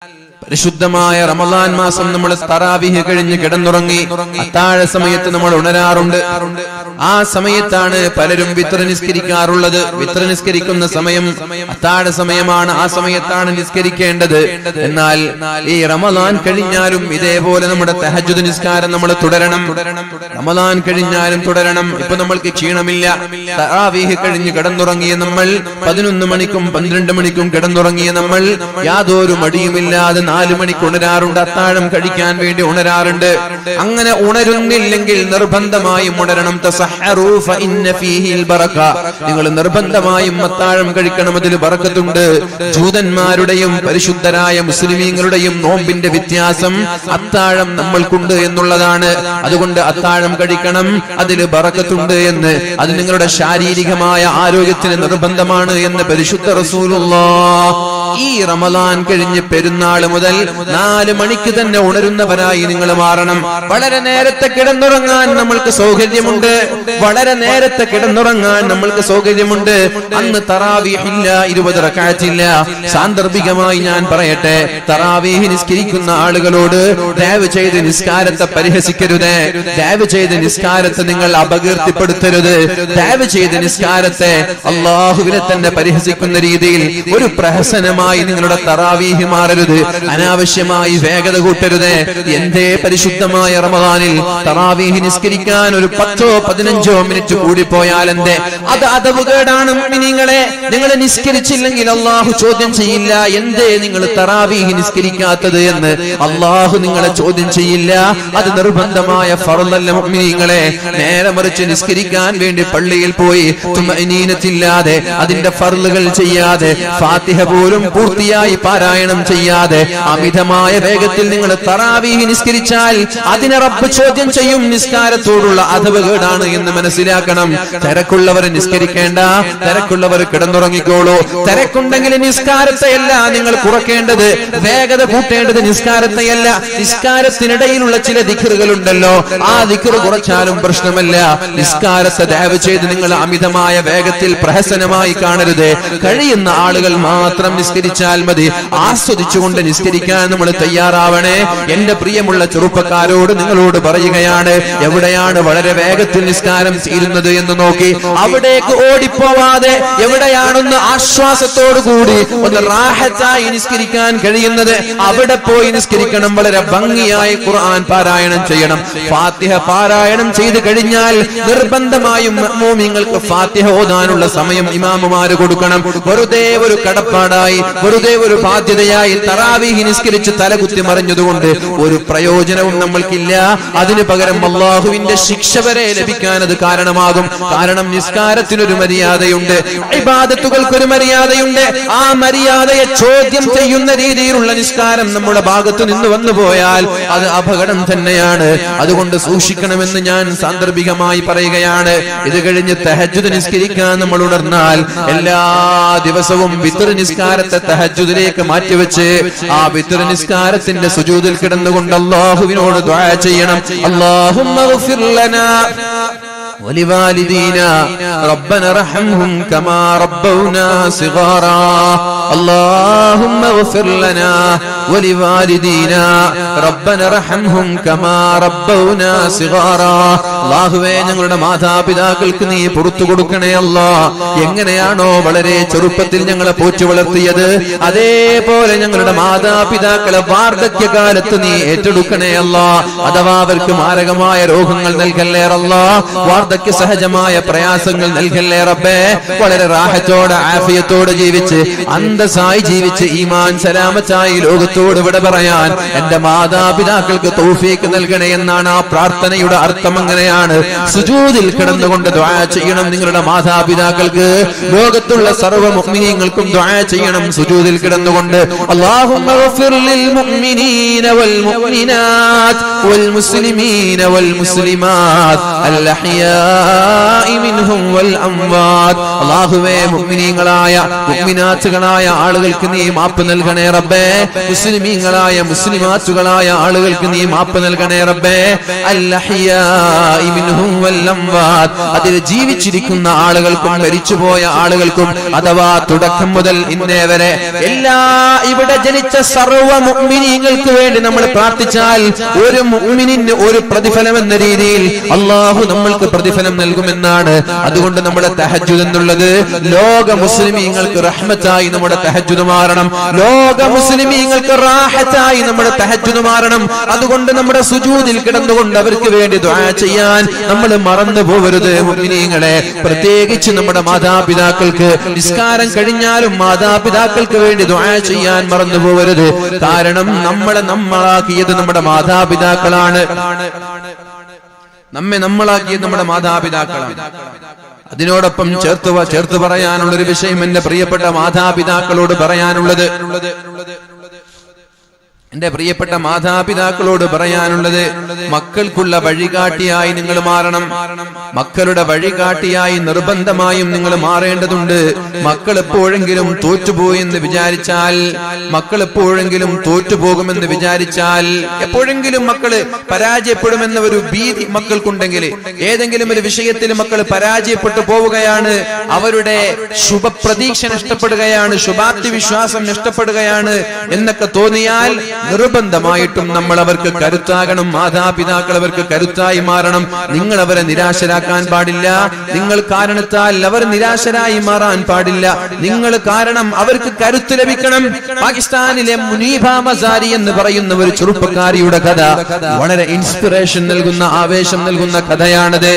പരിശുദ്ധമായ റമളാൻ മാസം നമ്മൾ തറാവീഹ് കഴിഞ്ഞ് കിടന്നുറങ്ങി അത്താഴ സമയത്ത് നമ്മൾ ഉണരാറുണ്ട്. ആ സമയത്താണ് പലരും വിത്ർ നിസ്കരിക്കാറുള്ളത്. വിത്ർ നിസ്കരിക്കുന്ന സമയം അത്താഴ സമയമാണ്, ആ സമയത്താണ് നിസ്കരിക്കേണ്ടത്. എന്നാൽ ഈ റമളാൻ കഴിഞ്ഞാലും ഇതേപോലെ നമ്മുടെ തഹജ്ജുദ് നിസ്കാരം നമ്മൾ തുടരണം. റമളാൻ കഴിഞ്ഞാലും തുടരണം. ഇപ്പൊ നമ്മൾക്ക് ക്ഷീണമില്ല, തറാവീഹ് കഴിഞ്ഞ് കിടന്നുറങ്ങിയ നമ്മൾ 11 മണിക്കും 12 മണിക്കും കിടന്നുറങ്ങിയ നമ്മൾ യാതൊരു മടിയുമില്ലാതെ 4 മണിക്ക് ഉണരാറുണ്ട്. അത്താഴം കഴിക്കാൻ വേണ്ടി ഉണരാറുണ്ട്. അങ്ങനെ ഉണരുന്നില്ലെങ്കിൽ നിർബന്ധമായും ഉണരണം. തസഹറൂ ഫഇന്ന ഫീഹിൽ ബറക, നിങ്ങൾ നിർബന്ധമായും അത്താഴം കഴിക്കണം, അതിൽ ബറക്കത്തുണ്ട്. ജൂതന്മാരുടെയും പരിശുദ്ധരായ മുസ്ലിമീങ്ങളുടെയും നോമ്പിന്റെ വ്യത്യാസം അത്താഴം നമ്മൾക്കുണ്ട് എന്നുള്ളതാണ്. അതുകൊണ്ട് അത്താഴം കഴിക്കണം, അതിൽ ബറക്കത്തുണ്ട് എന്ന്. അത് നിങ്ങളുടെ ശാരീരികമായ ആരോഗ്യത്തിന് നിർബന്ധമാണ് എന്ന് പരിശുദ്ധ റസൂലുള്ളാഹ്. ഈ റമളാൻ കഴിഞ്ഞ് പെരുന്നാൾ മുതൽ 4 മണിക്ക് തന്നെ ഉണരുന്നവരായി നിങ്ങൾ മാറണം. വളരെ നേരത്തെ കിടന്നുറങ്ങാൻ നമ്മൾക്ക് സൗകര്യമുണ്ട്, വളരെ നേരത്തെ കിടന്നുറങ്ങാൻ നമ്മൾക്ക് സൗകര്യമുണ്ട്. അന്ന് തറാവീഹ് ഇല്ല, 20 റക്അത്തില്ല. സാന്ദർഭികമായി ഞാൻ പറയട്ടെ, തറാവീഹ് നിസ്കരിക്കുന്ന ആളുകളോട് ദയവ് ചെയ്ത് നിസ്കാരത്തെ പരിഹസിക്കരുത്, ദയവ് ചെയ്ത് നിസ്കാരത്തെ നിങ്ങൾ അപകീർത്തിപ്പെടുത്തരുത്, ദയവ് ചെയ്ത് നിസ്കാരത്തെ അല്ലാഹുവിനെ തന്നെ പരിഹസിക്കുന്ന രീതിയിൽ ഒരു പ്രഹസനമായി നിങ്ങളുടെ തറാവീഹ് മാറരുത്. അനാവശ്യമായി വേഗത കൂട്ടരുത്. എന്തേ പരിശുദ്ധമായ റമളാനിൽ തറാവീഹ് നിസ്കരിക്കാൻ ഒരു 10-15 മിനിറ്റ് കൂടിപ്പോയാൽ എന്തേ? അത് അദബുകേടാണ്. മുഅ്മിനീങ്ങളെ, നിങ്ങൾ നിസ്കരിച്ചില്ലെങ്കിൽ അല്ലാഹു ചോദ്യം ചെയ്യില്ല. എന്തേ നിങ്ങൾ തറാവീഹ് നിസ്കരിക്കാത്തത് എന്ന് അല്ലാഹു നിങ്ങളെ ചോദ്യം ചെയ്യില്ല. അത് നിർബന്ധമായ ഫർളല്ല മുഅ്മിനീങ്ങളെ. നേരെ മറിച്ച് നിസ്കരിക്കാൻ വേണ്ടി പള്ളിയിൽ പോയി തുമഅനീനത്തില്ലാതെ അതിന്റെ ഫർളുകൾ ചെയ്യാതെ ഫാത്തിഹ പോലും പൂർത്തിയായി പാരായണം ചെയ്യാതെ അമിതമായ വേഗത്തിൽ നിങ്ങൾ തറാവീഹ് നിസ്കരിച്ചാൽ അതിനെ റബ്ബ് ചോദ്യം ചെയ്യും. നിസ്കാരത്തോടുള്ള അദബുകേടാണ് എന്ന് മനസ്സിലാക്കണം. തിരക്കുള്ളവർ നിസ്കരിക്കേണ്ട, തിരക്കുള്ളവർ കിടന്നുറങ്ങിക്കോളൂ. തിരക്കുണ്ടെങ്കിൽ നിസ്കാരത്തെയല്ല നിങ്ങൾ കുറയ്ക്കേണ്ടത്, വേഗത കൂട്ടേണ്ടത് നിസ്കാരത്തെയല്ല. നിസ്കാരത്തിനിടയിലുള്ള ചില ദിക്റുകൾ ഉണ്ടല്ലോ, ആ ദിക്ർ കുറച്ചാലും പ്രശ്നമല്ല. നിസ്കാരത്തെ ദയവ് ചെയ്ത് നിങ്ങൾ അമിതമായ വേഗത്തിൽ പ്രഹസനമായി കാണരുത്. കഴിയുന്ന ആളുകൾ മാത്രം നിസ്കരിച്ചാൽ മതി. ആസ്വദിച്ചുകൊണ്ട് നിസ്കരിക്കാൻ നമ്മൾ തയ്യാറാവണേ. എന്റെ പ്രിയമുള്ള ചെറുപ്പക്കാരോട് നിങ്ങളോട് പറയുകയാണ്, എവിടെയാണ് വളരെ വേഗത്തിൽ നിസ്കാരം തീരുന്നത് എന്ന് നോക്കി അവിടേക്ക് ഓടിപ്പോവാതെ എവിടെയാണൊന്ന് ആശ്വാസത്തോടു കൂടി ഒന്ന് റാഹത്തായി നിസ്കരിക്കാൻ കഴിയുന്നത് അവിടെ പോയി നിസ്കരിക്കണം. വളരെ ഭംഗിയായി ഖുർആൻ പാരായണം ചെയ്യണം. ഫാത്തിഹ പാരായണം ചെയ്ത് കഴിഞ്ഞാൽ നിർബന്ധമായും മഅ്മൂമിങ്ങൾക്ക് ഫാത്തിഹ ഓതാനുള്ള സമയം ഇമാമുമാര് കൊടുക്കണം. വെറുതെ ഒരു കടപ്പാടായി, വെറുതെ ഒരു ബാധ്യതയായി തറാവീഹ് നിസ്കരിച്ച് തലകുത്തി മറിഞ്ഞതുകൊണ്ട് ഒരു പ്രയോജനവും നമ്മൾക്കില്ല. അതിനു പകരം അല്ലാഹുവിന്റെ ശിക്ഷ വരെ ലഭിക്കാൻ അത് കാരണമാകും. കാരണം നിസ്കാരത്തിനൊരു മര്യാദയുണ്ട്, ഇബാദത്തുകൾക്കൊരു മര്യാദയുണ്ട്. ആ മര്യാദയെ ചോദ്യം ചെയ്യുന്ന രീതിയിലുള്ള നിസ്കാരം നമ്മുടെ ഭാഗത്തു നിന്ന് വന്നു പോയാൽ അത് അപകടം തന്നെയാണ്. അതുകൊണ്ട് സൂക്ഷിക്കണമെന്ന് ഞാൻ സാന്ദർഭികമായി പറയുകയാണ്. ഇത് കഴിഞ്ഞ് തഹജ്ജുദ് നിസ്കരിക്കാൻ നമ്മൾ ഉണർന്നാൽ എല്ലാ ദിവസവും വിത്ർ നിസ്കാരത്തെ തഹജ്ജുദിലേക്ക് മാറ്റിവെച്ച് ആ വിത്ർ നിസ്കാരത്തിന്റെ സുജൂദിൽ കിടന്നുകൊണ്ട് അല്ലാഹുവിനോട് ദുആ ചെയ്യണം. അല്ലാഹുമ്മഗ്ഫിർ ലനാ ولوالدينا ربنا ارحمهم كما ربونا صغارا اللهم اغفر لنا ولوالدينا ربنا ارحمهم كما ربونا صغارا അല്ലാഹുവേ, ഞങ്ങളുടെ മാതാപിതാക്കൾക്ക് നീ പുറത്തു കൊടുക്കണേ അല്ലാഹ്. എങ്ങനെയാണോ വളരെ ചെറുപ്പത്തിൽ ഞങ്ങളെ പോറ്റി വളർത്തിയത് അതേപോലെ ഞങ്ങളുടെ മാതാപിതാക്കളെ വാർദ്ധക്യകാലത്ത് നീ ഏറ്റെടുക്കണേ അല്ലാഹ്. അഥവാ അവർക്ക് മാരകമായ രോഗങ്ങൾ നൽകല്ലേ അല്ലാഹ്, വാർദ്ധക്യ സഹജമായ പ്രയാസങ്ങൾ നൽകല്ലേ റബ്ബേ. വളരെ റാഹത്തോടെ ആഫിയത്തോടെ ജീവിച്ച് അന്തസ്സായി ജീവിച്ച് ഈമാൻ സലാമത്തായി ലോകത്തോട് വിട പറയാൻ എന്റെ മാതാപിതാക്കൾക്ക് തൗഫീഖ് നൽകണേ എന്നാണ് ആ പ്രാർത്ഥനയുടെ അർത്ഥം. അങ്ങനെയാണ് സുജൂദിൽ കിടന്നുകൊണ്ട് ദുആ ചെയ്യണം. നിങ്ങളുടെ മാതാപിതാക്കൾക്ക്, ലോകത്തുള്ള സർവ്വ മുഅ്മിനീങ്ങൾക്കും ദുആ ചെയ്യണം സുജൂദിൽ കിടന്നുകൊണ്ട്. അല്ലാഹുമ്മ ഗ്ഫിർ ലിൽ മുഅ്മിനീന വൽ മുഅ്മിനാത്ത് വൽ മുസ്ലിമീന വൽ മുസ്ലിമാത്ത് അൽഅഹ്യാഇ മിൻഹും വൽ അംവാത്. അല്ലാഹുവേ മുഅ്മിനീങ്ങളായ മുഅ്മിനാത്തുകളായ ആളുകൾക്ക് നീ മാപ്പ് നൽകണേ റബ്ബേ. മുസ്ലിമീങ്ങളായ മുസ്ലിമാത്തുകളായ ആളുകൾക്ക് നീ മാപ്പ് നൽകണേ റബ്ബേ. അൽഅഹ്യാഇ മിൻഹും വൽ അംവാത്. അതിൽ ജീവിച്ചിരിക്കുന്ന ആളുകൾക്കും മരിച്ചുപോയ ആളുകൾക്കും അഥവാ തുടക്കം മുതൽ ഇന്നേ വരെ എല്ലാ ഇവിടെ ജനിച്ച സർവ്വ മുഅ്മിനീങ്ങൾക്ക് വേണ്ടി നമ്മൾ പ്രാർത്ഥിച്ചാൽ ഒരു മുഅ്മിനിന് ഒരു പ്രതിഫലം എന്ന രീതിയിൽ അല്ലാഹു നമ്മൾക്ക് പ്രതിഫലം നൽകുമെന്നാണ്. അതുകൊണ്ട് നമ്മുടെ തഹജ്ജുദ് എന്നുള്ളത് ലോക മുസ്ലിമീങ്ങൾക്ക് റഹ്മത്തായി നമ്മുടെ തഹജ്ജുദ് മാറണം. ലോക മുസ്ലിമീങ്ങൾക്ക് റാഹത്തായി നമ്മുടെ തഹജ്ജുദ് മാറണം. അതുകൊണ്ട് നമ്മുടെ സുജൂദിൽ കിടന്നുകൊണ്ട് അവർക്ക് വേണ്ടി ദുആ ചെയ്യാൻ നമ്മൾ മറന്നു പോകരുത് മുഅ്മിനീങ്ങളെ. പ്രത്യേകിച്ച് നമ്മുടെ മാതാപിതാക്കൾക്ക് നിസ്കാരം കഴിഞ്ഞാലും മാതാപിതാക്കൾക്ക് വേണ്ടി ദുആ ചെയ്യാൻ മറന്നു പോകരുത്. കാരണം നമ്മളാക്കിയത് നമ്മുടെ മാതാപിതാക്കളാണ്. നമ്മളാക്കിയത് നമ്മുടെ മാതാപിതാക്കളാണ്. അതിനോടൊപ്പം ചേർത്ത് പറയാനുള്ള ഒരു വിഷയം എന്റെ പ്രിയപ്പെട്ട മാതാപിതാക്കളോട് പറയാനുള്ളത്, എന്റെ പ്രിയപ്പെട്ട മാതാപിതാക്കളോട് പറയാനുള്ളത്, മക്കൾക്കുള്ള വഴികാട്ടിയായി നിങ്ങൾ മാറണം. മക്കളുടെ വഴികാട്ടിയായി നിർബന്ധമായും നിങ്ങൾ മാറേണ്ടതുണ്ട്. മക്കൾ എപ്പോഴെങ്കിലും തോറ്റുപോയെന്ന് വിചാരിച്ചാൽ, മക്കൾ എപ്പോഴെങ്കിലും തോറ്റുപോകുമെന്ന് വിചാരിച്ചാൽ, എപ്പോഴെങ്കിലും മക്കള് പരാജയപ്പെടുമെന്ന ഒരു ഭീതി മക്കൾക്കുണ്ടെങ്കിൽ, ഏതെങ്കിലും ഒരു വിഷയത്തിൽ മക്കൾ പരാജയപ്പെട്ടു പോവുകയാണ്, അവരുടെ ശുഭപ്രതീക്ഷ നഷ്ടപ്പെടുകയാണ്, ശുഭാപ്തി വിശ്വാസം നഷ്ടപ്പെടുകയാണ് എന്നൊക്കെ തോന്നിയാൽ നിർബന്ധമായിട്ടും നമ്മൾ അവർക്ക് കരുത്താകണം. മാതാപിതാക്കൾ അവർക്ക് കരുത്തായി മാറണം. നിങ്ങൾ അവരെ നിരാശരാക്കാൻ പാടില്ല. നിങ്ങൾ കാരണത്താൽ അവർ നിരാശരായി മാറാൻ പാടില്ല. നിങ്ങൾ കാരണം അവർക്ക് കരുത്ത് ലഭിക്കണം. പാകിസ്ഥാനിലെ മുനീബ മസാരി എന്ന് പറയുന്ന ഒരു ചെറുപ്പക്കാരിയുടെ കഥ വളരെ ഇൻസ്പിറേഷൻ നൽകുന്ന, ആവേശം നൽകുന്ന കഥയാണത്.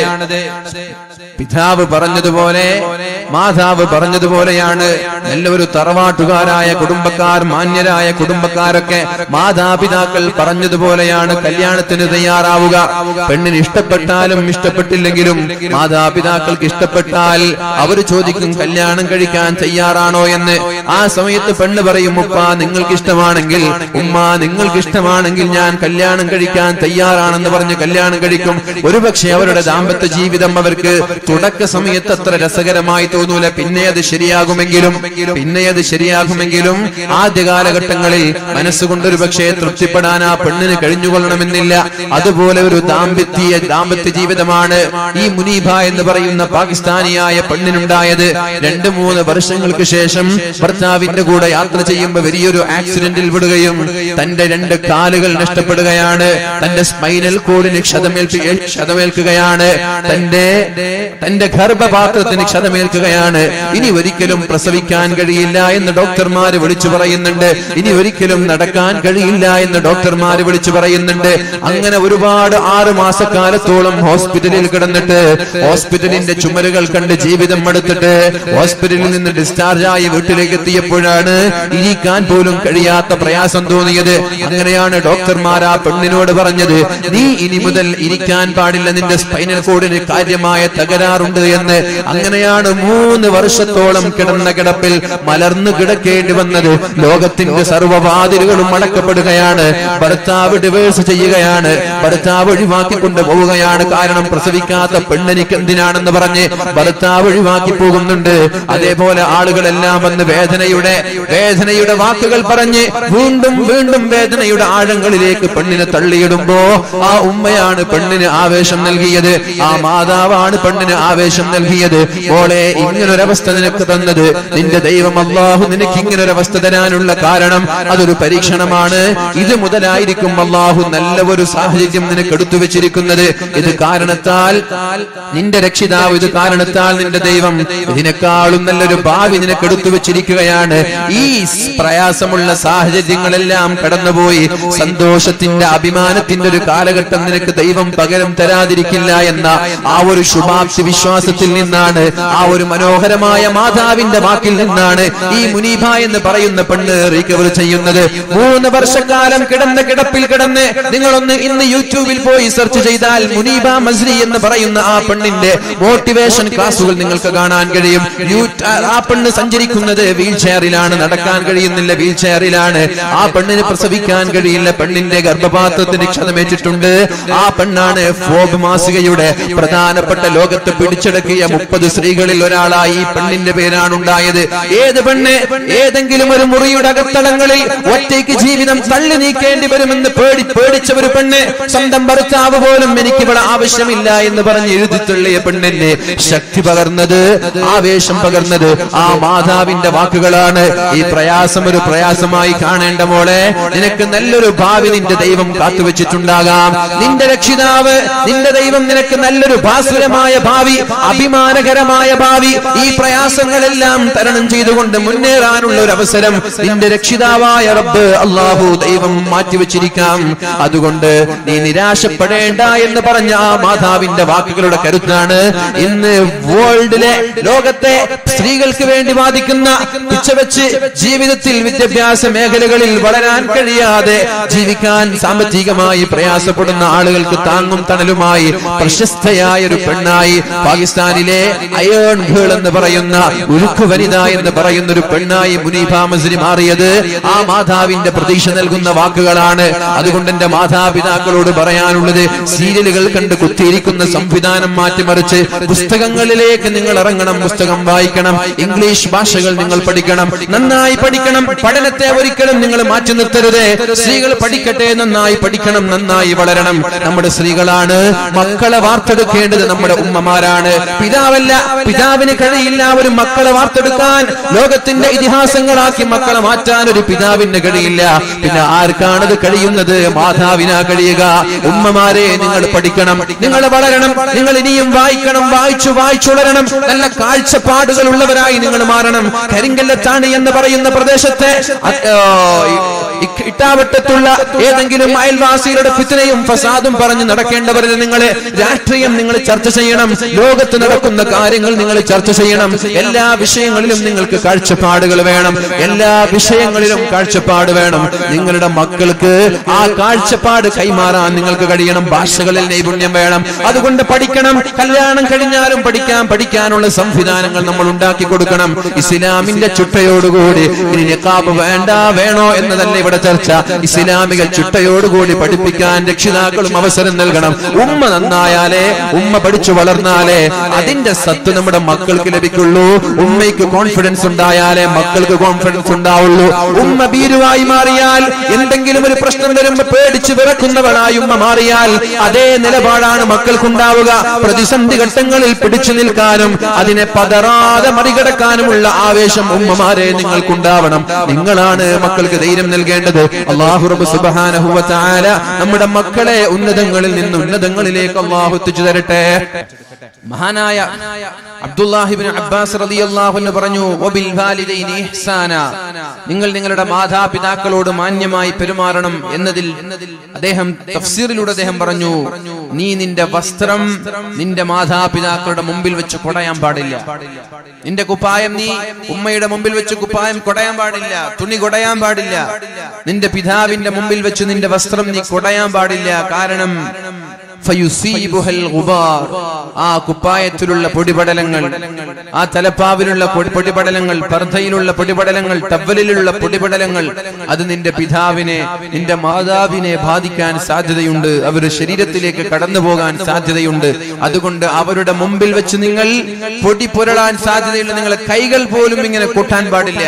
പിതാവ് പറഞ്ഞതുപോലെ മാതാവ് പറഞ്ഞതുപോലെയാണ്. എല്ലാവരും തറവാട്ടുകാരായ കുടുംബക്കാർ, മാന്യരായ കുടുംബക്കാരൊക്കെ മാതാപിതാക്കൾ പറഞ്ഞതുപോലെയാണ് കല്യാണത്തിന് തയ്യാറാവുക. പെണ്ണിന് ഇഷ്ടപ്പെട്ടാലും ഇഷ്ടപ്പെട്ടില്ലെങ്കിലും മാതാപിതാക്കൾക്ക് ഇഷ്ടപ്പെട്ടാൽ അവർ ചോദിക്കും കല്യാണം കഴിക്കാൻ തയ്യാറാണോ എന്ന്. ആ സമയത്ത് പെണ്ണ് പറയും, ഉപ്പ നിങ്ങൾക്ക് ഇഷ്ടമാണെങ്കിൽ, ഉമ്മ നിങ്ങൾക്ക് ഇഷ്ടമാണെങ്കിൽ ഞാൻ കല്യാണം കഴിക്കാൻ തയ്യാറാണെന്ന് പറഞ്ഞ് കല്യാണം കഴിക്കും. ഒരുപക്ഷെ അവരുടെ ദാമ്പത്യ ജീവിതം അവർക്ക് തുടക്ക സമയത്ത് അത്ര രസകരമായി തോന്നൂല. പിന്നെ അത് ശരിയാകുമെങ്കിലും ആദ്യ കാലഘട്ടങ്ങളിൽ മനസ്സുകൊണ്ടൊരു പക്ഷേ തൃപ്തിപ്പെടാൻ ആ പെണ്ണിന് കഴിഞ്ഞുകൊള്ളണമെന്നില്ല. അതുപോലെ ഒരു ദാമ്പത്യ ജീവിതമാണ് ഈ മുനീബ എന്ന് പറയുന്ന പാകിസ്ഥാനിയായ പെണ്ണിനുണ്ടായത്. 2-3 വർഷങ്ങൾക്ക് ശേഷം ഭർത്താവിന്റെ കൂടെ യാത്ര ചെയ്യുമ്പോൾ വലിയൊരു ആക്സിഡന്റിൽ വിടുകയും തന്റെ 2 കാലുകൾ നഷ്ടപ്പെടുകയാണ്. തന്റെ സ്പൈനൽ കോഡിന് ക്ഷതമേൽക്കുകയാണ്. തന്റെ ഗർഭപാത്രത്തിന് ക്ഷതമേൽക്കുകയാണ്. ഇനി ഒരിക്കലും പ്രസവിക്കാൻ കഴിയില്ല എന്ന് ഡോക്ടർമാര് വിളിച്ചു പറയുന്നുണ്ട്. ഇനി ഒരിക്കലും നടക്കാൻ കഴിയില്ല എന്ന് ഡോക്ടർമാര് വിളിച്ചു പറയുന്നുണ്ട്. അങ്ങനെ ഒരുപാട് 6 മാസക്കാലത്തോളം ഹോസ്പിറ്റലിൽ കിടന്നിട്ട് ഹോസ്പിറ്റലിന്റെ ചുമരുകൾ കണ്ട് ജീവിതം മടുത്തിട്ട് ഹോസ്പിറ്റലിൽ നിന്ന് ഡിസ്ചാർജ് ആയി വീട്ടിലേക്ക് എത്തിയപ്പോഴാണ് ഇരിക്കാൻ പോലും കഴിയാത്ത പ്രയാസം തോന്നിയത്. അങ്ങനെയാണ് ഡോക്ടർമാർ ആ പെണ്ണിനോട് പറഞ്ഞത്, നീ ഇനി മുതൽ ഇരിക്കാൻ പാടില്ല, നിന്റെ സ്പൈനൽ കോഡിന് കാര്യമായ തകരാറുണ്ട് എന്ന്. അങ്ങനെയാണ് 3 വർഷത്തോളം കിടന്ന കിടപ്പിൽ മലർന്നു കിടക്കേണ്ടി വന്നത്. ലോകത്തിന്റെ സർവ്വവാതിലുകളും അടക്കപ്പെടുകയാണ്. ഭർത്താവ് ഡിവേഴ്സ് ചെയ്യുകയാണ്. ഭർത്താവ് ഒഴിവാക്കിക്കൊണ്ട് പോവുകയാണ്. കാരണം പ്രസവിക്കാത്ത പെണ്ണെനിക്ക് എന്തിനാണെന്ന് പറഞ്ഞ് ഭർത്താവ് ഒഴിവാക്കി പോകുന്നുണ്ട്. അതേപോലെ ആളുകളെല്ലാം വന്ന് വേദനയുടെ വാക്കുകൾ പറഞ്ഞ് വീണ്ടും വേദനയുടെ ആഴങ്ങളിലേക്ക് പെണ്ണിനെ തള്ളിയിടുമ്പോ ആ ഉമ്മയാണ് പെണ്ണിന് ആവേശം നൽകിയത്. ആ മാതാവാണ് പെണ്ണിന് ആവേശം നൽകിയത്. മോളെ, ഇങ്ങനൊരവസ്ഥ നിനക്ക് തന്നത് നിന്റെ ദൈവം അല്ലാഹു നിനക്ക് ഇങ്ങനൊരവസ്ഥ തരാനുള്ള കാരണം അതൊരു പരീക്ഷണമാണ്. ഇത് മുതലായിരിക്കും അല്ലാഹു നല്ല ഒരു സാഹചര്യം നിനക്ക് എടുത്തു വെച്ചിരിക്കുന്നത്. ഇത് കാരണത്താൽ നിന്റെ രക്ഷിതാവ്, ഇത് കാരണത്താൽ നിന്റെ ദൈവം ഇതിനേക്കാളും നല്ലൊരു ഭാവി നിനക്ക് എടുത്തു വെച്ചിരിക്കുകയാണ്. ഈ പ്രയാസമുള്ള സാഹചര്യങ്ങളെല്ലാം കടന്നുപോയി സന്തോഷത്തിന്റെ, അഭിമാനത്തിന്റെ ഒരു കാലഘട്ടം നിനക്ക് ദൈവം പകരം തരാതിരിക്കില്ല എന്ന ആ ഒരു ശുഭാപ്തി വിശ്വാസത്തിൽ നിന്നാണ്, ആ ഒരു മനോഹരമായ മാതാവിന്റെ വാക്കിൽ നിന്നാണ് ഈ മുനീബ എന്ന് പറയുന്ന പെണ്ണ് റിക്കവർ ചെയ്യുന്നത്. 3 വർഷക്കാലം കിടന്ന കിടപ്പിൽ കിടന്ന് നിങ്ങളൊന്ന് ഇന്ന് യൂട്യൂബിൽ പോയി സെർച്ച് ചെയ്താൽ മുനീബ മസ്രി എന്ന് പറയുന്ന ആ പെണ്ണിന്റെ മോട്ടിവേഷൻ ക്ലാസുകൾ നിങ്ങൾക്ക് കാണാൻ കഴിയും. ആ പെണ്ണ് സഞ്ചരിക്കുന്നത് വീൽ ചെയറിലാണ്, നടക്കാൻ കഴിയുന്നില്ല, വീൽ ചെയറിലാണ്. ആ പെണ്ണിന് പ്രസവിക്കാൻ കഴിയില്ല, പെണ്ണിന്റെ ഗർഭപാത്രത്തിന് ക്ഷതമേറ്റിട്ടുണ്ട്. ആ പെണ്ണാണ് ഫോബ് മാസികയുടെ പ്രധാനപ്പെട്ട ലോകത്ത് പിടിച്ചെടുക്കിയ 30 സ്ത്രീകളിൽ ഒരാളായി ഈ പെണ്ണിന്റെ പേരാണ് ഉണ്ടായത്. ഏത് പെണ്ണ് ഏതെങ്കിലും ഒരു മുറിയുടെ അകത്തളങ്ങളിൽ ഒറ്റയ്ക്ക് ജീവിതം തള്ളി നീക്കേണ്ടി വരുമെന്ന് പേടിച്ച ഒരു പെണ്ണ്, സ്വന്തം ഭർത്താവ് പോലും എനിക്ക് ഇവിടെ ആവശ്യമില്ല എന്ന് പറഞ്ഞ് എഴുതി തള്ളിയ പെണ്ണിന് ശക്തി പകർന്നത്, ആവേശം പകർന്നത് ആ മാതാവിന്റെ വാക്കുകളാണ്. ഈ പ്രയാസം ഒരു പ്രയാസമായി കാണേണ്ട മോളെ, നിനക്ക് നല്ലൊരു ഭാവി നിന്റെ ദൈവം കാത്തുവെച്ചിട്ടുണ്ടാകാം. നിന്റെ രക്ഷിതാവ്, നിന്റെ ദൈവം നിനക്ക് നല്ലൊരു ഭാസുരമായ ഭാവി, അഭിമാനകരമായ ഭാവി, ഈ പ്രയാസങ്ങളെല്ലാം തരണം ചെയ്തുകൊണ്ട് മുന്നേറാനുള്ള ഒരു അവസരം നിന്റെ രക്ഷിതാവായ റബ്ബ് അല്ലാഹു ദൈവം മാറ്റിവെച്ചിരിക്കാം. അതുകൊണ്ട് നീ നിരാശപ്പെടേണ്ട എന്ന് പറഞ്ഞ ആ മാതാവിന്റെ വാക്കുകളുടെ കരുത്താണ് ഇന്ന് വേൾഡിലെ, ലോകത്തെ സ്ത്രീകൾക്ക് വേണ്ടി വാദിക്കുന്ന, പിച്ചവെച്ച് ജീവിതത്തിൽ വിദ്യാഭ്യാസ മേഖലകളിൽ വളരാൻ കഴിയാതെ ജീവിക്കാൻ സാമ്പത്തികമായി പ്രയാസപ്പെടുന്ന ആളുകൾക്ക് താങ്ങും തണലുമായി പ്രശസ്തയായ ഒരു പെണ്ണായി പാകിസ്ഥാനിലെ അയേൺ ഗേൾ എന്ന് പറയുന്ന, ഉരുക്കു വനിത എന്ന് പറയുന്ന ഒരു പെണ്ണായി മുനീബ മസ്രി മാറിയത് ആ മാതാവിന്റെ പ്രതീക്ഷ നൽകുന്ന വാക്കുകളാണ്. അതുകൊണ്ട് എന്റെ മാതാപിതാക്കളോട് പറയാനുള്ളത്, സീരിയലുകൾ കണ്ട് കുത്തിയിരിക്കുന്ന സംവിധാനം മാറ്റിമറിച്ച് പുസ്തകങ്ങളിലേക്ക് നിങ്ങൾ ഇറങ്ങണം, പുസ്തകം വായിക്കണം, ഇംഗ്ലീഷ് ഭാഷകൾ നിങ്ങൾ പഠിക്കണം, നന്നായി പഠിക്കണം. പഠനത്തെ ഒരിക്കലും നിങ്ങൾ മാറ്റി നിർത്തരുത്. സ്ത്രീകൾ പഠിക്കട്ടെ, നന്നായി പഠിക്കണം, നന്നായി വളരണം. നമ്മുടെ സ്ത്രീകളാണ് മക്കളെ വാർത്തെടുക്കേണ്ടത്, നമ്മുടെ ഉമ്മമാരാണ്, പിതാവല്ല. പിതാവിന് കഴിയില്ല ഒരു മക്കളെ വാർത്തെടുക്കാൻ, ലോകത്തിന്റെ ഇതിഹാസങ്ങളാക്കി മക്കളെ മാറ്റാൻ ഒരു പിതാവിന് കഴിയില്ല. പിന്നെ ആർക്കാണത് കഴിയുന്നത്? മാതാവിനാ കഴിയുക. ഉമ്മമാരെ, നിങ്ങൾ പഠിക്കണം, നിങ്ങൾ വളരണം, നിങ്ങൾ ഇനിയും വായിക്കണം, വായിച്ചുളരണം, നല്ല കാഴ്ചപ്പാടുകൾ ഉള്ളവരായി നിങ്ങൾ മാറണം. കരിങ്കല്ലത്താണ് എന്ന് പറയുന്ന പ്രദേശത്തെ ഇട്ടാവട്ടത്തുള്ള ഏതെങ്കിലും അയൽവാസികളുടെ ഫിത്നയും ഫസാദും പറഞ്ഞ് നടക്കേണ്ടവരിൽ നിങ്ങളെ രാഷ്ട്രീയം നിങ്ങൾ ചർച്ച ചെയ്യണം, ലോകത്ത് നടക്കുന്ന കാര്യങ്ങൾ നിങ്ങൾ ചർച്ച ചെയ്യണം. എല്ലാ വിഷയങ്ങളിലും നിങ്ങൾക്ക് കാഴ്ചപ്പാടുകൾ വേണം, എല്ലാ വിഷയങ്ങളിലും കാഴ്ചപ്പാട് വേണം. നിങ്ങളുടെ മക്കൾക്ക് ആ കാഴ്ചപ്പാട് കൈമാറാൻ നിങ്ങൾക്ക് കഴിയണം. ഭാഷകളിൽ നൈപുണ്യം വേണം. അതുകൊണ്ട് പഠിക്കണം. കല്യാണം കഴിഞ്ഞാലും പഠിക്കാനുള്ള സംവിധാനങ്ങൾ നമ്മൾ ഉണ്ടാക്കി കൊടുക്കണം. ഇസ്ലാമിന്റെ ചുട്ടയോടുകൂടി ഇനി നിഖാബ് വേണോ എന്നതല്ല ഇവിടെ ചർച്ച. ഇസ്ലാമിക ചുട്ടയോടുകൂടി പഠിപ്പിക്കാൻ രക്ഷിതാക്കളും അവസരം നൽകണം. ഉമ്മ നന്നായാലേ, ഉമ്മ പഠിച്ചു വളർന്നാലേ അതിന്റെ സത്ത് നമ്മുടെ മക്കൾക്ക് ലഭിക്കുള്ളൂ. ഉമ്മയ്ക്ക് കോൺഫിഡൻസ് ഉണ്ടായാലേ മക്കൾക്ക് കോൺഫിഡൻസ് ഉണ്ടാവുള്ളൂ. ഉമ്മ ഭീരുവായി മാറിയാൽ, എന്തെങ്കിലും ഒരു പ്രശ്നം വരുമ്പോ പേടിച്ച് വിറക്കുന്നവളായി ഉമ്മ മാറിയാൽ അതേ നിലപാടാണ് മക്കൾക്കുണ്ടാവുക. പ്രതിസന്ധി ഘട്ടങ്ങളിൽ പിടിച്ചു നിൽക്കാനും അതിനെ പതറാതെ മറികടക്കാനുമുള്ള ആവേശം ഉമ്മമാരെ നിങ്ങൾക്കുണ്ടാവണം. നിങ്ങളാണ് മക്കൾക്ക് ധൈര്യം നൽകേണ്ടത്. അല്ലാഹു റബ്ബ് സുബ്ഹാനഹു വ തആല നമ്മുടെ മക്കളെ ഉന്നതങ്ങളിൽ നിന്ന് ഉന്നതങ്ങളിലേക്ക് അല്ലാഹു എത്തിച്ചു തരട്ടെ. മഹാനായ അബ്ദുല്ലാഹി ഇബ്നു അബ്ബാസ് റളിയല്ലാഹു അൻഹു പറഞ്ഞു, വബിൽ വാലിദൈനി ഇഹ്സാന, നിങ്ങൾ നിങ്ങളുടെ മാതാപിതാക്കളോട് മാന്യമായി പെരുമാറണം എന്നതിൽ അദ്ദേഹം തഫ്സീറിലൂടെ അദ്ദേഹം പറഞ്ഞു, നീ നിന്റെ വസ്ത്രം നിന്റെ മാതാപിതാക്കളുടെ മുമ്പിൽ വെച്ച് കൊടയാൻ പാടില്ല. നിന്റെ കുപ്പായം നീ ഉമ്മയുടെ മുമ്പിൽ വെച്ച് കുപ്പായം കൊടയാൻ പാടില്ല, തുണി കൊടയാൻ പാടില്ല. നിന്റെ പിതാവിന്റെ മുമ്പിൽ വെച്ച് നിന്റെ വസ്ത്രം നീ കൊടയാൻ പാടില്ല. കാരണം ആ കുപ്പായത്തിലുള്ള പൊടിപടലങ്ങൾ, ആ തലപ്പാവിലുള്ള പൊടിപടലങ്ങൾ, പർദ്ദയിലുള്ള പൊടിപടലങ്ങൾ, ടവലിലുള്ള പൊടിപടലങ്ങൾ, അത് നിന്റെ പിതാവിനെ, നിന്റെ മാതാവിനെ ബാധിക്കാൻ സാധ്യതയുണ്ട്. അവരുടെ ശരീരത്തിലേക്ക് കടന്നു പോകാൻ സാധ്യതയുണ്ട്. അതുകൊണ്ട് അവരുടെ മുമ്പിൽ വെച്ച് നിങ്ങൾ പൊടി പുരളാൻ സാധ്യതയുള്ള നിങ്ങളെ കൈകൾ പോലും ഇങ്ങനെ കൊട്ടാൻ പാടില്ല.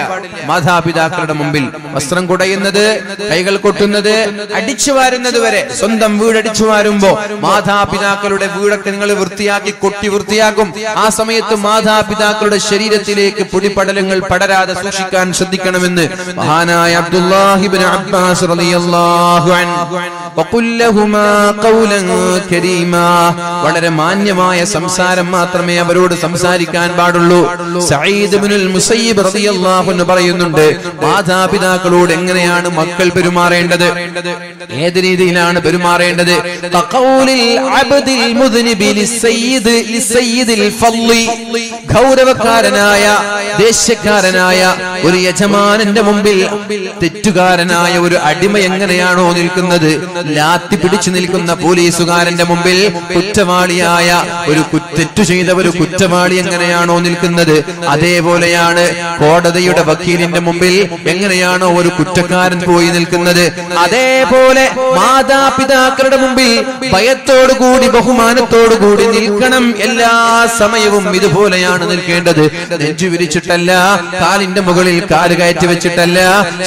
മാതാപിതാക്കളുടെ മുമ്പിൽ വസ്ത്രം കുടയുന്നത്, കൈകൾ കൊട്ടുന്നത്, അടിച്ചു വാരുന്നത് വരെ, സ്വന്തം വീട് അടിച്ചു വാരുമ്പോ മാതാപിതാക്കളുടെ വീടൊക്കെ നിങ്ങൾ വൃത്തിയാക്കി കൊട്ടി വൃത്തിയാക്കും. ആ സമയത്ത് മാതാപിതാക്കളുടെ ശരീരത്തിലേക്ക് പൊടിപടലങ്ങൾ പടരാതെ സൂക്ഷിക്കാൻ ശ്രദ്ധിക്കണമെന്ന് മഹാനായ അബ്ദുല്ലാഹി ഇബ്നു അബ്ബാസ് റളിയല്ലാഹു അൻഹു വഖുൽ ലഹുമാ ഖൗലൻ കരീമാ, വളരെ മാന്യമായ സംസാരം മാത്രമേ അവരോട് സംസാരിക്കാൻ പാടുള്ളൂ. സഈദ് ഇബ്നുൽ മുസയ്യിബ് റളിയല്ലാഹു അൻഹു പറയുന്നുണ്ട്, മാതാപിതാക്കളോട് എങ്ങനെയാണ് മക്കൾ പെരുമാറേണ്ടത്, ഏത് രീതിയിലാണ് പെരുമാറേണ്ടത്? ഖൗലി അബ്ദിൽ മുദ്നിബി ലിസയ്യിദിൽ ഫളി. ഗൗരവക്കാരനായ ദേശക്കാരനായ ഒരു യജമാനന്റെ മുമ്പിൽ തെറ്റുകാരനായ ഒരു അടിമ എങ്ങനെയാണോ നിൽക്കുന്നത്, ലാത്തി പിടിച്ചു നിൽക്കുന്ന പോലീസുകാരന്റെ മുമ്പിൽ കുറ്റവാളിയായ ഒരു തെറ്റു ചെയ്ത ഒരു കുറ്റവാളി എങ്ങനെയാണോ നിൽക്കുന്നത്, അതേപോലെയാണ് കോടതിയുടെ വക്കീലിന്റെ മുമ്പിൽ എങ്ങനെയാണോ ഒരു കുറ്റക്കാരൻ പോയി നിൽക്കുന്നത്, അതേപോലെ മാതാപിതാക്കളുടെ മുമ്പിൽ ഭയത്തോടുകൂടി ബഹുമാനത്തോടുകൂടി നിൽക്കണം. എല്ലാ സമയവും ഇതുപോലെയാണ് നിൽക്കേണ്ടത്. നെഞ്ചു വിരിച്ചിട്ടല്ല, കാലിന്റെ മുകളിൽ കാല് കയറ്റി വെച്ചിട്ടല്ല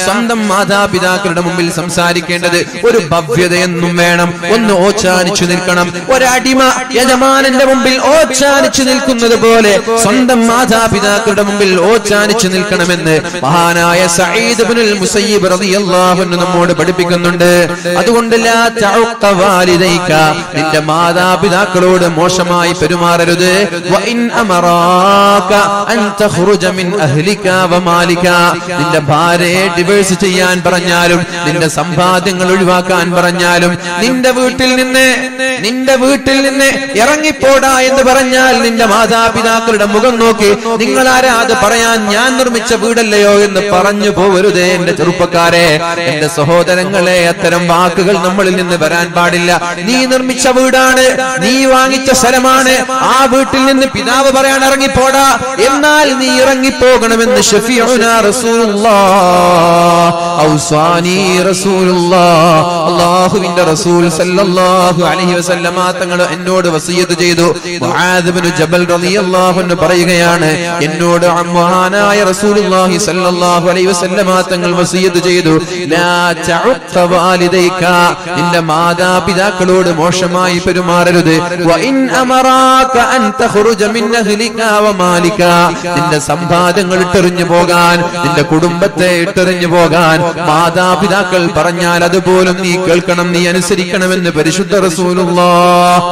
സ്വന്തം മാതാപിതാക്കളുടെ മുമ്പിൽ സംസാരിക്കേണ്ടത്. ഒരു ഭവ്യതയെന്നും വേണം. ഒന്ന് ഓച്ചാനിച്ചു നിൽക്കണം. ഒരടിമ യജമാനന്റെ മുമ്പിൽ ഓച്ചാനിച്ചു നിൽക്കുന്നത് പോലെ സ്വന്തം മാതാപിതാക്കളുടെ മുമ്പിൽ ഓച്ചാനിച്ചു നിൽക്കണമെന്ന് മഹാനായ സഈദ് ഇബ്നുൽ മുസയ്യിബ് റളിയല്ലാഹു അൻഹു നമ്മോട് പഠിപ്പിക്കുന്നുണ്ട്. അതുകൊണ്ട് ലാ തഉഖ വാലിദൈക, നിന്റെ മാതാപിതാക്കളോട് മോശമായി പെരുമാറരുത്. വ ഇൻ അമറാക അൻ തഖ്റുജ മിൻ അഹ്ലിക വ മാലിക, നിന്റെ ഭാര്യയെ ഡിവോഴ്സ് ചെയ്യാൻ പറഞ്ഞാലും നിന്റെ സമ്പാദ്യങ്ങൾ ഒഴിവാക്കാൻ പറഞ്ഞാലും നിന്റെ വീട്ടിൽ നിന്ന് ഇറങ്ങിപ്പോടാ എന്ന് പറഞ്ഞാൽ നിന്റെ മാതാപിതാക്കളുടെ മുഖം നോക്കി നിങ്ങളാരാ അത് പറയാൻ, ഞാൻ നിർമ്മിച്ച വീടല്ലയോ എന്ന് പറഞ്ഞു പോവരുതേ എന്റെ ചെറുപ്പക്കാരെ, എന്റെ സഹോദരങ്ങളെ. അത്തരം വാക്കുകൾ നമ്മളിൽ നിന്ന് വരാൻ പാടില്ല. നീ നിർമ്മിച്ച വീടാണ്, നീ വാങ്ങിച്ച സ്ഥലമാണ്, ആ വീട്ടിൽ നിന്ന് പിതാവ് പറയാൻ ഇറങ്ങിപ്പോടാ, എന്നാൽ നീ ഇറങ്ങിപ്പോകണമെന്ന് ശഫീഉനാ റസൂലുള്ളാഹ് ഔസാനി റസൂലുള്ളാഹ്, അല്ലാഹുവിന്റെ റസൂൽ സല്ലല്ലാഹു അലൈഹി വസല്ലമ തങ്ങൾ എന്നോട് വസിയത്ത് ചെയ്തു. മുആദ് ഇബ്നു ജബൽ റളിയല്ലാഹു അൻഹു പറയുകയാണ്, എന്നോട് മഹാനായ റസൂലുള്ളാഹി സല്ലല്ലാഹു അലൈഹി വസല്ലമ തങ്ങൾ വസിയത്ത് ചെയ്തു, ലാ തഉഖ വാലിദൈക, നിന്റെ മാതാപിതാക്കളോട് മോശമായി പെരുമാറരുത്. വ ഇൻ അമറാക അൻ തഖ്റുജ മിൻ അഹ്ലിക വ മാലിക, നിന്റെ സമ്പാദ്യങ്ങൾ ഇട്ടെറിഞ്ഞു പോകാൻ, നിന്റെ കുടുംബത്തെ ഇട്ടെറിഞ്ഞു പോകാൻ മാതാപിതാക്കൾ പറഞ്ഞാൽ അതുപോലും നീ കേൾക്കണം, നീ അനുസരിക്കണമെന്ന് പരിശുദ്ധ റസൂലുള്ളാഹ്.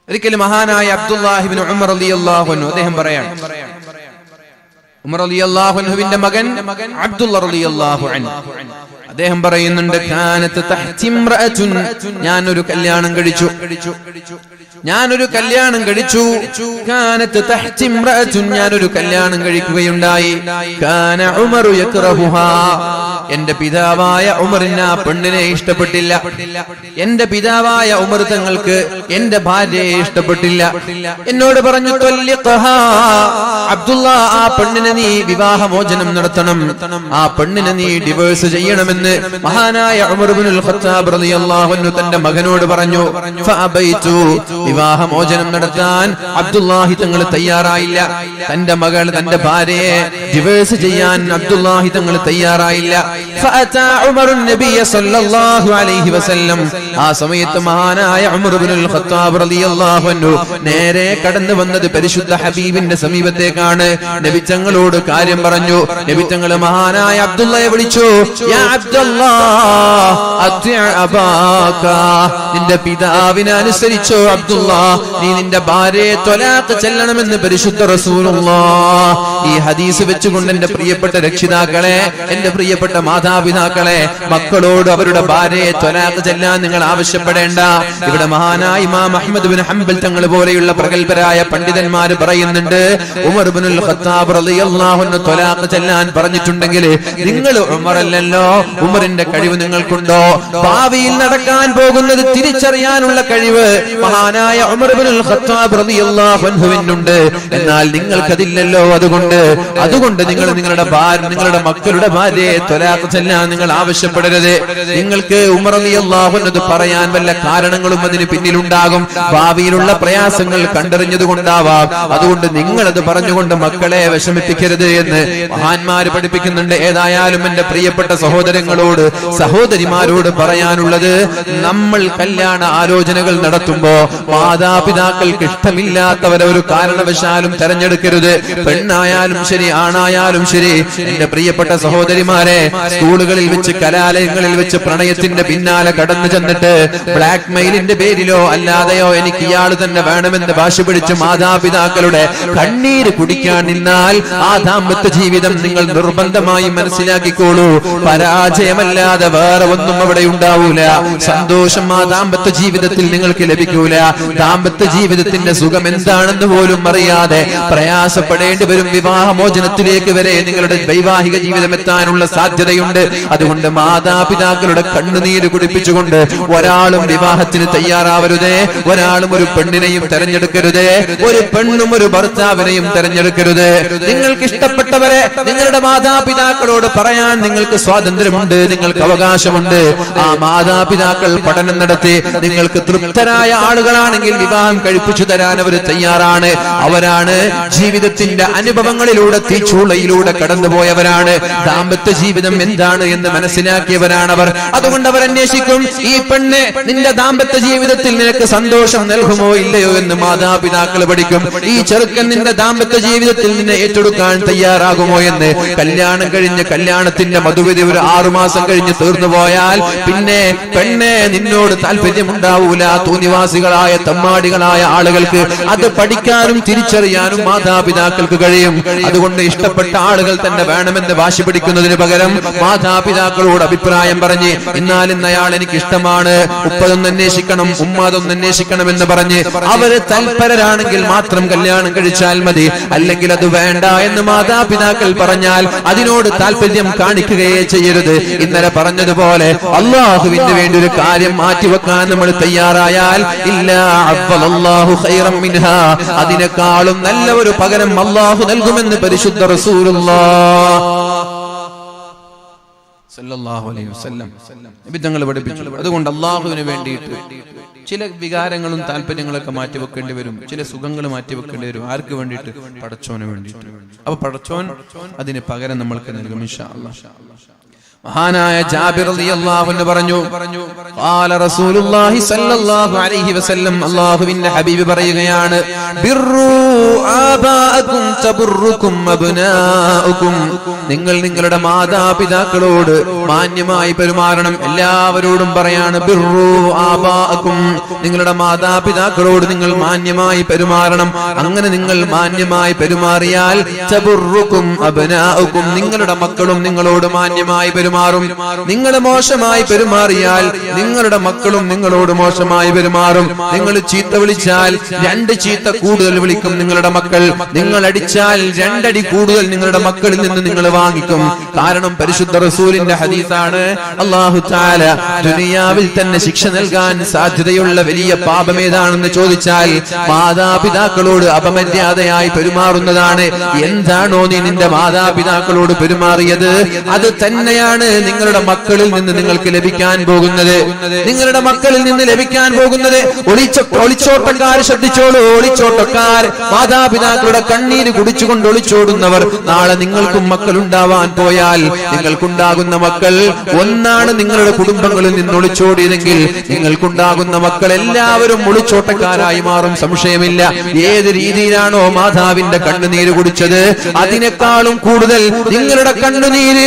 ഒരിക്കലും മഹാനായ അബ്ദുല്ലാഹി ഇബ്നു ഉമർ റളിയല്ലാഹു അൻഹു അദ്ദേഹം പറയാണ്, ഉമർ റളിയല്ലാഹു അൻഹുവിന്റെ മകൻ അബ്ദുല്ല റളിയല്ലാഹു അൻഹു അദ്ദേഹം പറയുന്നുണ്ട്, കാനത്ത് തഹ്തി ഇംറഅതുൻ, ഞാനൊരു കല്യാണം കഴിച്ചു. കാനത്ത് തഹ്തി ഇംറഅതുൻ, ഞാനൊരു കല്യാണം കഴിക്കുകയുണ്ടായി. കാന ഉമറു യക്റഹുഹാ, എന്റെ പിതാവായ ഉമറിന് ആ പെണ്ണിനെ ഇഷ്ടപ്പെട്ടില്ല. എന്റെ പിതാവായ ഉമർ തങ്ങൾക്ക് എന്റെ ഭാര്യയെ ഇഷ്ടപ്പെട്ടില്ല. എന്നോട് പറഞ്ഞു, ത്വല്ലിഖഹാ അബ്ദുള്ള, ആ പെണ്ണിനെ നീ വിവാഹമോചനം നടത്തണം, ആ പെണ്ണിനെ നീ ഡിവോഴ്സ് ചെയ്യണമെന്ന് മഹാനായ ഉമർ ഇബ്നുൽ ഖത്താബ് റളിയല്ലാഹു അൻഹു തന്റെ മകനോട് പറഞ്ഞു. ഫഅബൈതു, വിവാഹമോചനം നടത്താൻ അബ്ദുല്ലാഹി തങ്ങൾ തയ്യാറായില്ല. തന്റെ ഭാര്യയെ ഡിവോഴ്സ് ചെയ്യാൻ അബ്ദുല്ലാഹി തങ്ങൾ തയ്യാറായില്ല. ഫഅതാ ഉമറുൻ നബിയ സല്ലല്ലാഹു അലൈഹി വസല്ലം, ആ സമയത്ത് മഹാനായ ഉമർ ഇബ്നുൽ ഖത്താബ് റളിയല്ലാഹു അൻഹു നേരെ കടന്നു വന്നത് പരിശുദ്ധ ഹബീബിന്റെ സമീപത്തേക്കാണ്. നബി തങ്ങളോട് കാര്യം പറഞ്ഞു. നബി തങ്ങൾ മഹാനായ അബ്ദുള്ളയെ വിളിച്ചു, യാ അബ്ദുല്ലാഹ് അത്ഇ അബാക, നിന്റെ പിതാവിനെ അനുസരിച്ചോ അബ്ദുള്ള, നീ നിന്റെ ഭാര്യയെ ത്വലാഖ് ചെല്ലണമെന്ന് പരിശുദ്ധ റസൂലുള്ളാഹ്. ഈ ഹദീസ് വെച്ചുകൊണ്ട് എന്റെ പ്രിയപ്പെട്ട രക്ഷിതാക്കളെ, എന്റെ പ്രിയപ്പെട്ട മാതാപിതാക്കളെ, മക്കളോട് അവരുടെ ഭാര്യയെ ത്വലാഖ് ചെല്ലാൻ നിങ്ങൾ ആവശ്യപ്പെടേണ്ട. ഇവിടെ മഹാനായ ഇമാം അഹ്മദ് ബിൻ ഹംബൽ തങ്ങൾ പോലെയുള്ള പ്രഗൽഭരായ പണ്ഡിതന്മാര് പറയുന്നുണ്ട്, ഉമർ ഇബ്നുൽ ഖത്താബ് റളിയല്ലാഹു അൻഹു ത്വലാഖ് ചെല്ലാൻ പറഞ്ഞിട്ടുണ്ടെങ്കിൽ നിങ്ങൾ ഉമറല്ലല്ലോ, ഉമറിന്റെ കഴിവ് നിങ്ങൾക്കുണ്ടോ? ഭാവിയിൽ നടക്കാൻ പോകുന്നത് തിരിച്ചറിയാനുള്ള കഴിവ് മഹാനായ ഉമർ ഇബ്നുൽ ഖത്താബ് റളിയല്ലാഹു അൻഹുവിനുണ്ട്. എന്നാൽ നിങ്ങൾക്കതില്ലല്ലോ. അതുകൊണ്ട് നിങ്ങൾ നിങ്ങളുടെ മക്കളുടെ ഭാര്യയെ ത്വലാഖ് ചെല്ലാൻ നിങ്ങൾ ആവശ്യപ്പെടരുത്. നിങ്ങൾക്ക് ഉമർ റളിയല്ലാഹു അൻഹു പറയാൻ വല്ല കാരണങ്ങളും അതിന് പിന്നിലുണ്ടാകും. ഭാവിയിലുള്ള പ്രയാസങ്ങൾ കണ്ടറിഞ്ഞതുകൊണ്ടാവാം. അതുകൊണ്ട് നിങ്ങളത് പറഞ്ഞുകൊണ്ട് മക്കളെ വിഷമിപ്പിക്കരുത് എന്ന് മഹാന്മാര് പഠിപ്പിക്കുന്നുണ്ട്. ഏതായാലും എന്റെ പ്രിയപ്പെട്ട സഹോദരങ്ങളോട്, സഹോദരിമാരോട് പറയാനുള്ളത്, നമ്മൾ കല്യാണ ആലോചനകൾ നടത്തുമ്പോ മാതാപിതാക്കൾക്ക് ഇഷ്ടമില്ലാത്തവരെ ഒരു കാരണവശാലും തെരഞ്ഞെടുക്കരുത്. പെണ്ണായാലും പെണ്ണായാലും ശരി, ആണായാലും ശരി, എന്റെ പ്രിയപ്പെട്ട സഹോദരിമാരെ, സ്കൂളുകളിൽ വെച്ച്, കലാലയങ്ങളിൽ വെച്ച് പ്രണയത്തിന്റെ പിന്നാലെ കടന്നു ചെന്നിട്ട് ബ്ലാക്ക് മെയിലിന്റെ പേരിലോ അല്ലാതെയോ എനിക്ക് ഇയാൾ തന്നെ വേണമെന്ന് വാശി പിടിച്ച് മാതാപിതാക്കളുടെ കണ്ണീര് കുടിക്കാൻ നിന്നാൽ ആ ദാമ്പത്യ ജീവിതം നിങ്ങൾ നിർബന്ധമായി മനസ്സിലാക്കിക്കോളൂ, പരാജയമല്ലാതെ വേറെ ഒന്നും അവിടെ ഉണ്ടാവൂല. സന്തോഷം ആ ദാമ്പത്യ ജീവിതത്തിൽ നിങ്ങൾക്ക് ലഭിക്കൂല. ദാമ്പത്യ ജീവിതത്തിന്റെ സുഖം എന്താണെന്ന് പോലും അറിയാതെ പ്രയാസപ്പെടേണ്ടി വരും. വിവാഹമോചനത്തിലേക്ക് വരെ നിങ്ങളുടെ വൈവാഹിക ജീവിതം എത്താനുള്ള സാധ്യതയുണ്ട്. അതുകൊണ്ട് മാതാപിതാക്കളുടെ കണ്ണുനീര് കുടിപ്പിച്ചുകൊണ്ട് ഒരാളും വിവാഹത്തിന് തയ്യാറാവരുതേ. ഒരാളും ഒരു പെണ്ണിനെയും തെരഞ്ഞെടുക്കരുതേ. ഒരു പെണ്ണും ഒരു ഭർത്താവിനെയും തെരഞ്ഞെടുക്കരുത്. നിങ്ങൾക്ക് ഇഷ്ടപ്പെട്ടവരെ നിങ്ങളുടെ മാതാപിതാക്കളോട് പറയാൻ നിങ്ങൾക്ക് സ്വാതന്ത്ര്യമുണ്ട്, നിങ്ങൾക്ക് അവകാശമുണ്ട്. ആ മാതാപിതാക്കൾ പഠനം നടത്തി നിങ്ങൾക്ക് തൃപ്തരായ ആളുകളാണെങ്കിൽ വിവാഹം കഴിപ്പിച്ചു തരാൻ അവർ തയ്യാറാണ്. അവരാണ് ജീവിതത്തിന്റെ അനുഭവങ്ങളിലൂടെ, തീച്ചൂളയിലൂടെ കടന്നുപോയവരാണ്. ദാമ്പത്യ ജീവിതം എന്താണ് എന്ന് മനസ്സിലാക്കിയവരാണ് അവർ. അതുകൊണ്ട് അവർ അന്വേഷിക്കും, ഈ പെണ്ണ് നിന്റെ ദാമ്പത്യ ജീവിതത്തിൽ നിനക്ക് സന്തോഷം നൽകുമോ ഇല്ലയോ എന്ന് മാതാപിതാക്കൾ പഠിക്കും. ഈ ചെറുക്കൻ നിന്റെ ദാമ്പത്യ ജീവിതത്തിൽ നിന്നെ ഏറ്റെടുക്കാൻ തയ്യാറാകുമോ എന്ന്. കല്യാണം കഴിഞ്ഞ് കല്യാണത്തിന്റെ മധുവിധി ഒരു 6 മാസം കഴിഞ്ഞ് തീർന്നു പോയാൽ പിന്നെ പെണ്ണെ നിന്നോട് താല്പര്യമുണ്ടാവൂല. തോന്നിവാസികളായ തമ്മാടികളായ ആളുകൾക്ക് അത് പഠിക്കാനും തിരിച്ചറിയാനും മാതാപിതാക്കൾക്ക് കഴിയും. അതുകൊണ്ട് ഇഷ്ടപ്പെട്ട ആളുകൾ തന്നെ വേണമെന്ന് വാശി പിടിക്കുന്നതിന് പകരം മാതാപിതാക്കളോട് അഭിപ്രായം പറഞ്ഞ്, എന്നാലും അയാൾ എനിക്ക് ഇഷ്ടമാണ്, ഉപ്പതൊന്ന് അന്വേഷിക്കണം, ഉമ്മാതൊന്ന് അന്വേഷിക്കണം എന്ന് പറഞ്ഞ് അവര് തൽപരരാണെങ്കിൽ മാത്രം കല്യാണം കഴിച്ചാൽ മതി. അല്ലെങ്കിൽ അത് വേണ്ട എന്ന് മാതാപിതാക്കൾ പറഞ്ഞാൽ അതിനോട് താല്പര്യം കാണിക്കുകയേ ചെയ്യരുത്. ഇന്നലെ പറഞ്ഞതുപോലെ അള്ളാഹുവിന് വേണ്ടി ഒരു കാര്യം മാറ്റിവെക്കാൻ നമ്മൾ തയ്യാറായാൽ അതിനേക്കാളും നല്ല ഒരു പകരം അള്ളാഹു നൽകുമെന്ന് പരിശുദ്ധ റസൂലുള്ളാഹ് സല്ലല്ലാഹു അലൈഹി വസല്ലം നബി തങ്ങൾ പഠിപ്പിച്ചു. അതുകൊണ്ട് അള്ളാഹുവിന് വേണ്ടിയിട്ട് ചില വികാരങ്ങളും താല്പര്യങ്ങളൊക്കെ മാറ്റിവെക്കേണ്ടി വരും, ചില സുഖങ്ങൾ മാറ്റിവെക്കേണ്ടി വരും. ആർക്ക് വേണ്ടിയിട്ട്? പടച്ചോന് വേണ്ടിയിട്ട്. അപ്പൊ പടച്ചോൻ അതിന് പകരം നമ്മൾക്ക് നൽകും ഇൻഷാ അല്ലാഹ്. മഹാനായ ജാബിർ റളിയല്ലാഹു അൻഹു പറഞ്ഞു, ഖാല റസൂലുള്ളാഹി സ്വല്ലല്ലാഹു അലൈഹി വസല്ലം, അല്ലാഹുവിന്റെ ഹബീബ് പറയുകയാണ്, ബിർറു ആബാഅകും തബുറുകും അബ്നാഉകും. നിങ്ങൾ നിങ്ങളുടെ മാതാപിതാക്കളോട് മാന്യമായി പെരുമാറണം. എല്ലാവരോടും പറയാണ് ബിർറു ആബാഅകും, നിങ്ങളുടെ മാതാപിതാക്കളോട് നിങ്ങൾ മാന്യമായി പെരുമാറണം. അങ്ങനെ നിങ്ങൾ മാന്യമായി പെരുമാറിയാൽ തബുറുകും അബ്നാഉകും, നിങ്ങളുടെ മക്കളും നിങ്ങളോട് മാന്യമായി പെരുമാറും. നിങ്ങൾ മോശമായി പെരുമാറിയാൽ നിങ്ങളുടെ മക്കളും നിങ്ങളോട് മോശമായി പെരുമാറും. നിങ്ങൾ ചീത്ത വിളിച്ചാൽ 2 ചീത്ത കൂടുതൽ വിളിക്കും നിങ്ങളുടെ മക്കൾ. നിങ്ങൾ അടിച്ചാൽ 2 അടി കൂടുതൽ നിങ്ങളുടെ മക്കളിൽ നിന്ന് നിങ്ങൾ വാങ്ങിക്കും. കാരണം പരിശുദ്ധ റസൂലിന്റെ ഹദീസാണ്, അല്ലാഹു തആല ദുനിയാവിൽ തന്നെ ശിക്ഷ നൽകാൻ സാധ്യതയുള്ള വലിയ പാപം ഏതാണെന്ന് ചോദിച്ചാൽ മാതാപിതാക്കളോട് അപമര്യാദയായി പെരുമാറുന്നതാണ്. എന്താണോ നീ നിന്റെ മാതാപിതാക്കളോട് പെരുമാറിയത് അത് തന്നെയാണ് നിങ്ങളുടെ മക്കളിൽ നിന്ന് നിങ്ങൾക്ക് ലഭിക്കാൻ പോകുന്നത്. നിങ്ങളുടെ മക്കളിൽ നിന്ന് ലഭിക്കാൻ പോകുന്നത്. ഒളിച്ചോട്ടക്കാർ ശ്രദ്ധിച്ചോളൂ. ഒളിച്ചോട്ടക്കാർ, മാതാപിതാക്കളുടെ കണ്ണീര് കുടിച്ചുകൊണ്ട് ഒളിച്ചോടുന്നവർ, നാളെ നിങ്ങൾക്കും മക്കൾ ഉണ്ടാവാൻ പോയാൽ നിങ്ങൾക്കുണ്ടാകുന്ന മക്കൾ ഒന്നാണ് നിങ്ങളുടെ കുടുംബങ്ങളിൽ നിന്ന് ഒളിച്ചോടിയതെങ്കിൽ നിങ്ങൾക്കുണ്ടാകുന്ന മക്കൾ എല്ലാവരും ഒളിച്ചോട്ടക്കാരായി മാറും, സംശയമില്ല. ഏത് രീതിയിലാണോ മാതാവിന്റെ കണ്ണുനീര് കുടിച്ചത് അതിനേക്കാളും കൂടുതൽ നിങ്ങളുടെ കണ്ണുനീര്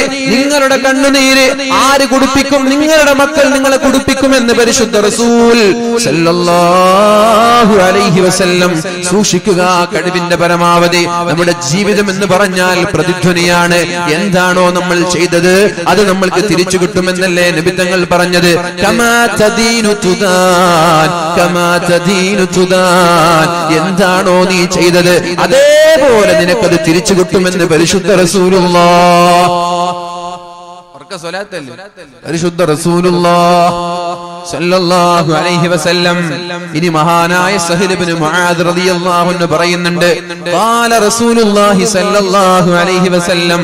ആര് കുടിപ്പിക്കും? നിങ്ങളുടെ മക്കൾ നിങ്ങളെ കുടിപ്പിക്കുമെന്ന് പരിശുദ്ധ റസൂൽ സല്ലല്ലാഹു അലൈഹി വസല്ലം. സൂക്ഷിക്കുക കഴിവിന്റെ പരമാവധി. നമ്മുടെ ജീവിതം എന്ന് പറഞ്ഞാൽ പ്രതിധ്വനിയാണ്. എന്താണോ നമ്മൾ ചെയ്തത് അത് നമ്മൾക്ക് തിരിച്ചു കിട്ടുമെന്നല്ലേ നബി തങ്ങൾ പറഞ്ഞത്. കമാ തദീനു തുദാൻ, കമാ തദീനു തുദാൻ. എന്താണോ നീ ചെയ്തത് അതേപോലെ നിനക്കത് തിരിച്ചു കിട്ടുമെന്ന് പരിശുദ്ധ റസൂലുള്ളാഹ്. പരിശുദ്ധ റസൂലുള്ളാഹ് സല്ലല്ലാഹു അലൈഹി വസല്ലം. ഇനി മഹാനായ സഹൽ ഇബ്നു മുആദ് റളിയല്ലാഹു അൻഹു പറയുന്നുണ്ട്, ഖാല റസൂലുള്ളാഹി സല്ലല്ലാഹു അലൈഹി വസല്ലം,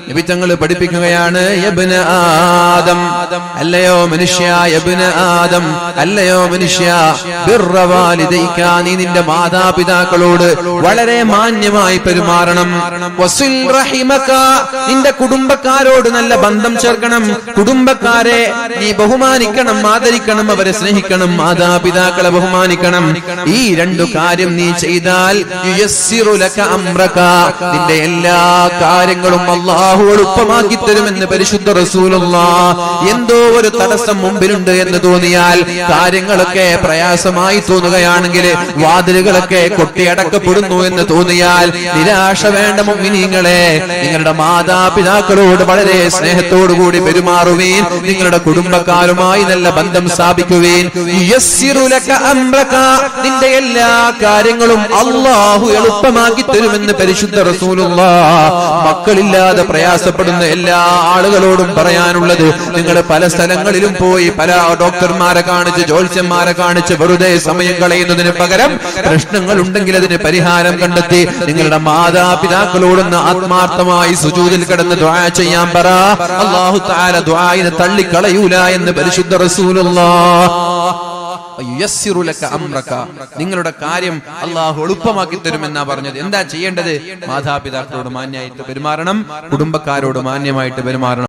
നബി തങ്ങൾ പഠിപ്പിക്കുകയാണ്, യബ്ന ആദം, അല്ലയോ മനുഷ്യ, യബ്ന ആദം, അല്ലയോ മനുഷ്യ, ബിർറ വാലിദൈക, നീ നിന്റെ മാതാപിതാക്കളോട് വളരെ മാന്യമായി പെരുമാറണം. വസിൽ റഹിമക, നിന്റെ കുടുംബക്കാരോട് നല്ല ബന്ധം ചേർക്കണം. കുടുംബക്കാരെ നീ ബഹുമാനിക്കണം, ആദരിക്കണം. ആദരിക്കണം, അവരെ സ്നേഹിക്കണം, മാതാപിതാക്കളെ ബഹുമാനിക്കണം. ഈ രണ്ടു കാര്യം നീ ചെയ്താൽ യുയസ്സിറു ലക അംറക, നിന്റെ എല്ലാ കാര്യങ്ങളും അല്ലാഹു എളുപ്പമാക്കി തരുമെന്ന് പരിശുദ്ധ റസൂലുള്ളാഹ്. എന്തോ ഒരു തടസ്സം മുമ്പിലുണ്ട് എന്ന് തോന്നിയാൽ, കാര്യങ്ങളൊക്കെ പ്രയാസമായി തോന്നുകയാണെങ്കിൽ, വാതിലുകളൊക്കെ കൊട്ടിയടക്കപ്പെടുന്നു എന്ന് തോന്നിയാൽ നിരാശ വേണ്ട മുഅ്മിനീങ്ങളെ. നിങ്ങളുടെ മാതാപിതാക്കളോട് വളരെ സ്നേഹത്തോടു കൂടി പെരുമാറുവീൻ. നിങ്ങളുടെ കുടുംബക്കാരുമായി നല്ല ബന്ധം സ്ഥാപിക്കുവീൻ. യുയസ്സിറു ലക അംറക, നിന്റെ എല്ലാ കാര്യങ്ങളും അല്ലാഹു എളുപ്പമാക്കി തരുമെന്ന് പരിശുദ്ധ റസൂലുള്ളാഹ്. മക്കളില്ലാതെ പ്രയാസപ്പെടുന്ന എല്ലാ ആളുകളോടും പറയാനുള്ളത്, നിങ്ങൾ പല സ്ഥലങ്ങളിലും പോയി പല ഡോക്ടർമാരെ കാണിച്ച് ജ്യോത്സ്യന്മാരെ കാണിച്ച് വെറുതെ സമയം കളയുന്നതിന് പകരം പ്രശ്നങ്ങൾ ഉണ്ടെങ്കിൽ അതിന് പരിഹാരം കണ്ടെത്തി നിങ്ങളുടെ മാതാപിതാക്കളോടൊന്ന് ആത്മാർത്ഥമായി സുജൂദിൽ കിടന്ന് ദുആ ചെയ്യാൻ പറ. അല്ലാഹു തആല ദുആയിനെ തള്ളിക്കളയൂല എന്ന് പരിശുദ്ധ റസൂലുള്ളാഹ്. യുയസ്സിറു ലക അംറക, നിങ്ങളുടെ കാര്യം അല്ലാഹു എളുപ്പമാക്കി തരുമെന്നാ പറഞ്ഞത്. എന്താ ചെയ്യേണ്ടത്? മാതാപിതാക്കളോട് മാന്യമായിട്ട് പെരുമാറണം, കുടുംബക്കാരോട് മാന്യമായിട്ട് പെരുമാറണം.